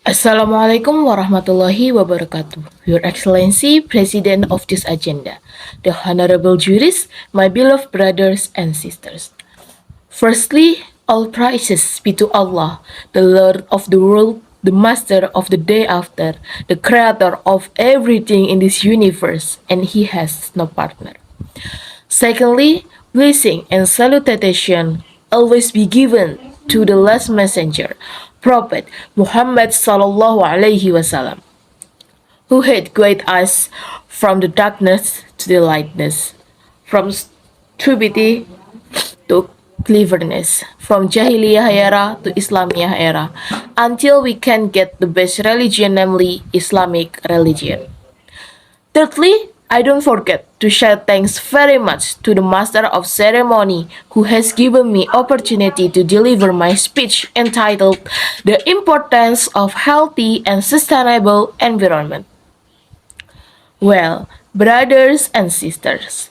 Assalamualaikum warahmatullahi wabarakatuh. Your Excellency, President of this agenda, the Honorable Jurists, my beloved brothers and sisters. Firstly, all praises be to Allah, the Lord of the world, the Master of the day after, the Creator of everything in this universe, and He has no partner. Secondly, blessing and salutation always be given to the last messenger, Prophet Muhammad sallallahu alaihi wasallam, who had guided us from the darkness to the lightness, from stupidity to cleverness, from Jahiliyah era to Islamiyah era, until we can get the best religion, namely Islamic religion. Thirdly, I don't forget to share thanks very much to the master of ceremony who has given me opportunity to deliver my speech entitled The Importance of Healthy and Sustainable Environment. Well, brothers and sisters,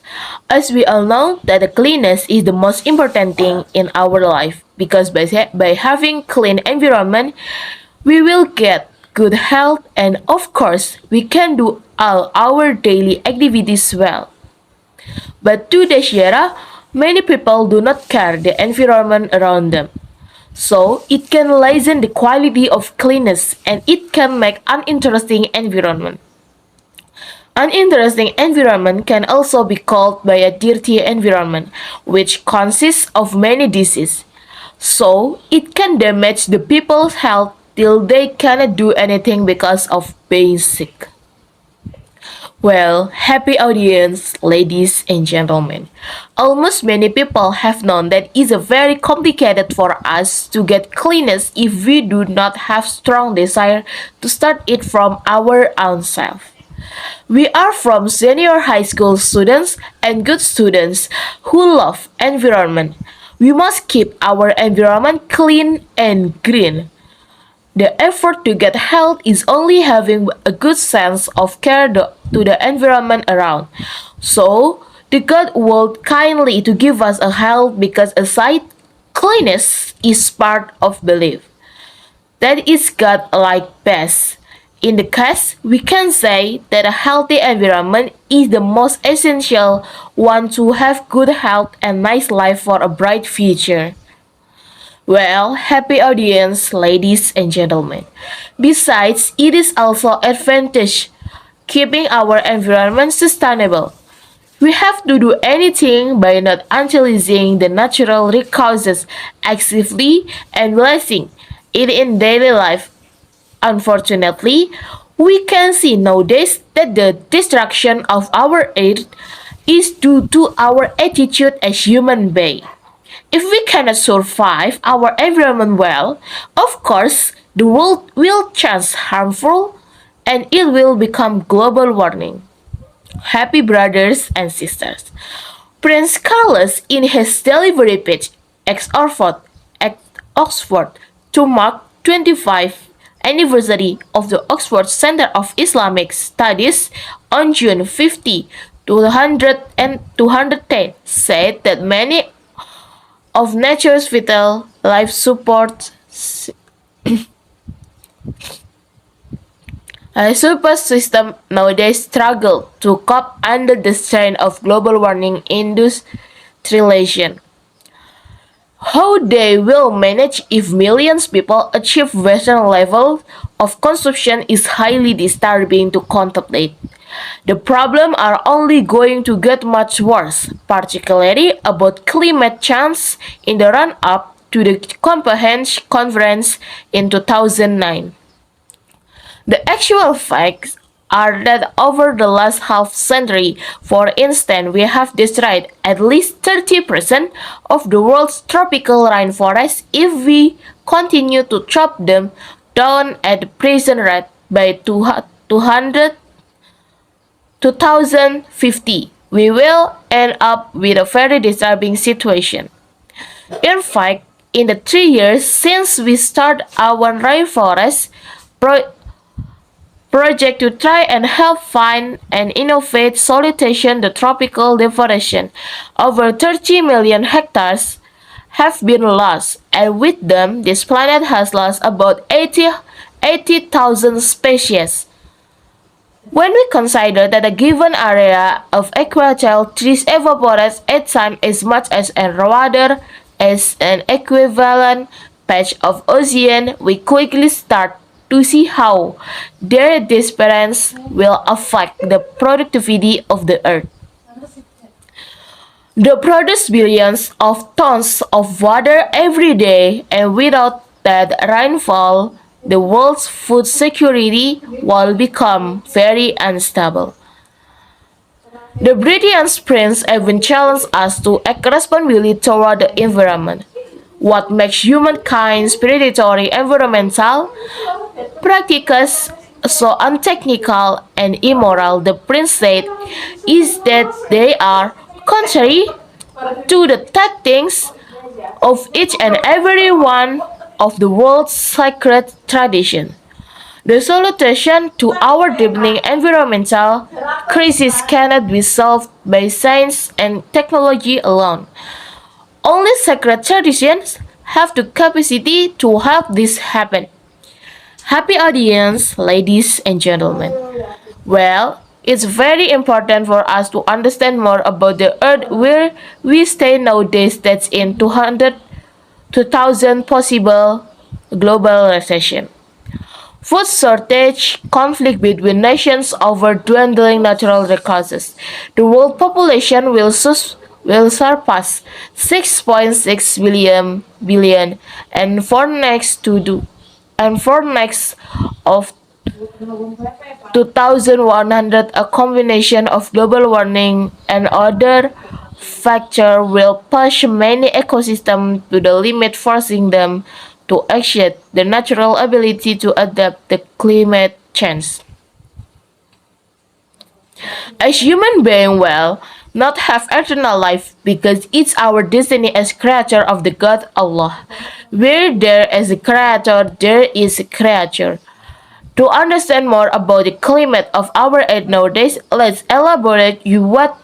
as we all know that the cleanliness is the most important thing in our life because by having clean environment, we will get good health and of course we can do all our daily activities well. But today's era, many people do not care the environment around them. So it can lessen the quality of cleanness and it can make uninteresting environment. Uninteresting environment can also be called by a dirty environment, which consists of many diseases. So it can damage the people's health till they cannot do anything because of being sick. Well, happy audience, ladies and gentlemen. Almost many people have known that it's a very complicated for us to get cleanness if we do not have strong desire to start it from our own self. We are from senior high school students and good students who love environment. We must keep our environment clean and green. The effort to get health is only having a good sense of care to the environment around. So, the God will kindly to give us a health because aside cleanness is part of belief. That is God like best. In the case, we can say that a healthy environment is the most essential one to have good health and nice life for a bright future. Well, happy audience, ladies and gentlemen. Besides, it is also advantage keeping our environment sustainable. We have to do anything by not utilizing the natural resources actively and blessing it in daily life. Unfortunately, we can see nowadays that the destruction of our earth is due to our attitude as human beings. If we cannot survive our environment well, of course, the world will change harmful and it will become global warming. Happy brothers and sisters. Prince Carlos, in his delivery speech at Oxford to mark 25th anniversary of the Oxford Center of Islamic Studies on June 50, 200 and 210, said that many of nature's vital life support system nowadays struggle to cope under the strain of global warming industrialization. How they will manage if millions people achieve Western level of consumption is highly disturbing to contemplate. The problem are only going to get much worse, particularly about climate change in the run-up to the Copenhagen conference in 2009. The actual facts are that over the last half century, for instance, we have destroyed at least 30% of the world's tropical rainforests if we continue to chop them down at the present rate by 2050. We will end up with a very disturbing situation. In fact, in the 3 years since we started our rainforest project to try and help find and innovate solution to tropical deforestation. Over 30 million hectares have been lost, and with them, this planet has lost about 80,000 species. When we consider that a given area of equatorial trees evaporates 8 times as much as water as an equivalent patch of ocean, we quickly start to see how their disappearance will affect the productivity of the earth. They produce billions of tons of water every day, and without that rainfall, the world's food security will become very unstable. The British Prince even challenged us to act responsibly toward the environment. What makes humankind's predatory environmental practices so untechnical and immoral, the prince said, is that they are contrary to the tactics of each and every one of the world's sacred traditions. The solution to our deepening environmental crisis cannot be solved by science and technology alone. Only sacred traditions have the capacity to help this happen. Happy audience, ladies and gentlemen. Well, it's very important for us to understand more about the earth where we stay nowadays that's in 2000 possible global recession. Food shortage, conflict between nations over dwindling natural resources. The world population will surpass 6.6 billion and for next to do and for next of 2100, a combination of global warming and other factors will push many ecosystems to the limit, forcing them to exceed their natural ability to adapt to climate change. As human beings will not have eternal life because it's our destiny as creature of the God Allah. Where there is a creator, there is a creature. To understand more about the climate of our earth nowadays, let's elaborate you what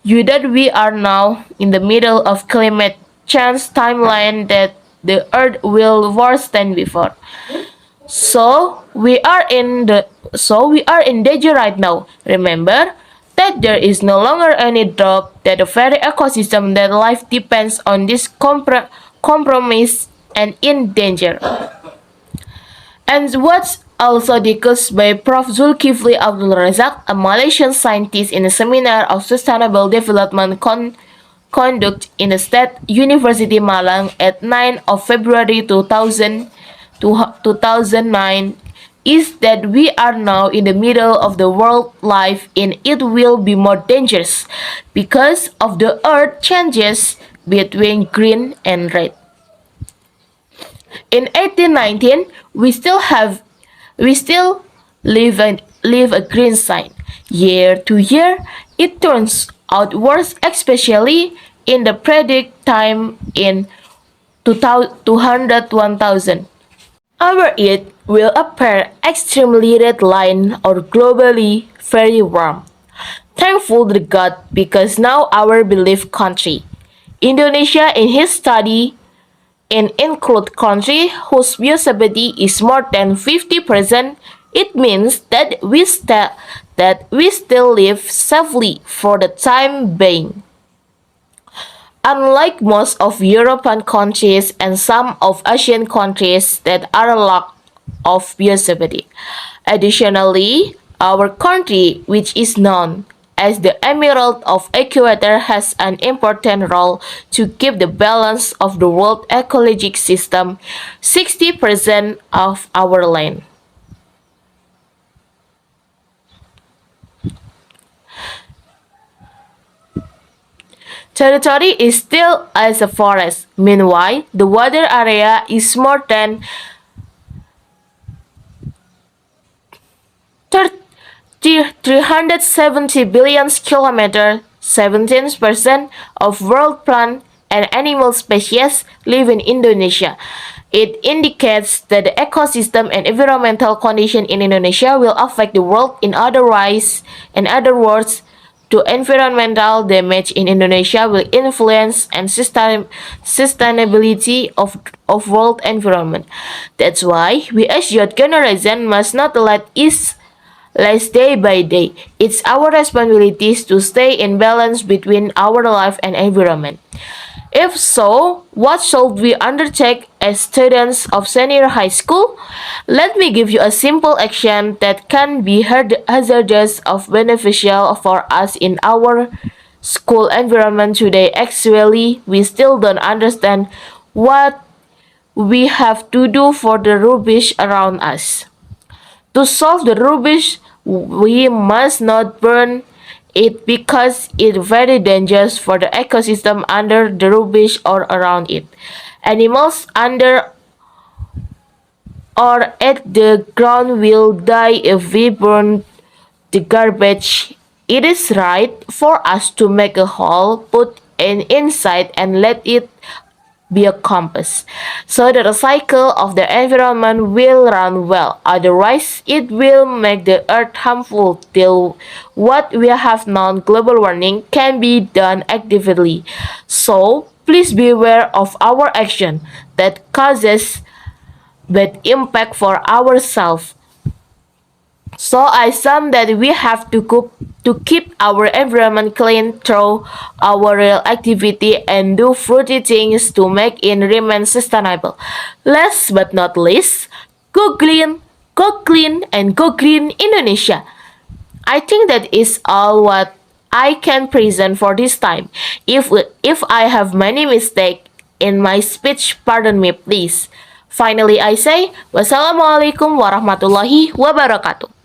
you that we are now in the middle of climate change timeline that the earth will worse than before. So we are in danger right now. Remember that there is no longer any doubt that the very ecosystem that life depends on this compromise and in danger. And what's also discussed by Prof. Zulkifli Abdul Razak, a Malaysian scientist in a seminar of sustainable development conducted in the State University Malang at 9 of February 2009 is that we are now in the middle of the world life and it will be more dangerous because of the earth changes between green and red. In 1819, we still leave a green sign. Year to year, it turns out worse, especially in the predict time in 200,000. Our Earth will appear extremely red line or globally very warm. Thankful to God because now our beloved country, Indonesia in his study and include country whose usability is more than 50%, it means that we still live safely for the time being. Unlike most of European countries and some of Asian countries that are lack of usability. Additionally, our country, which is known as the Emerald of Equator, has an important role to keep the balance of the world ecologic system, 60% of our land. Territory is still as a forest. Meanwhile, the water area is more than 370 billion kilometers, 17% of world plant and animal species live in Indonesia. It indicates that the ecosystem and environmental condition in Indonesia will affect the world in other words, to environmental damage in Indonesia will influence and sustainability of world environment. That's why we as youth generation must not let it less day by day. It's our responsibilities to stay in balance between our life and environment. If so, what should we undertake as students of senior high school? Let me give you a simple action that can be hazardous or beneficial for us in our school environment today. Actually, we still don't understand what we have to do for the rubbish around us. To solve the rubbish, we must not burn it because it's very dangerous for the ecosystem under the rubbish or around it. Animals under or at the ground will die if we burn the garbage. It is right for us to make a hole, put an inside, and let it be a compass. So that the cycle of the environment will run well. Otherwise, it will make the earth harmful till what we have known global warming can be done actively. So please beware of our action that causes bad impact for ourselves. So I assume that we have to keep our environment clean through our real activity and do fruity things to make it remain sustainable. Last but not least, go clean, and go green Indonesia. I think that is all what I can present for this time. If I have many mistakes in my speech, pardon me please. Finally, I say wassalamualaikum warahmatullahi wabarakatuh.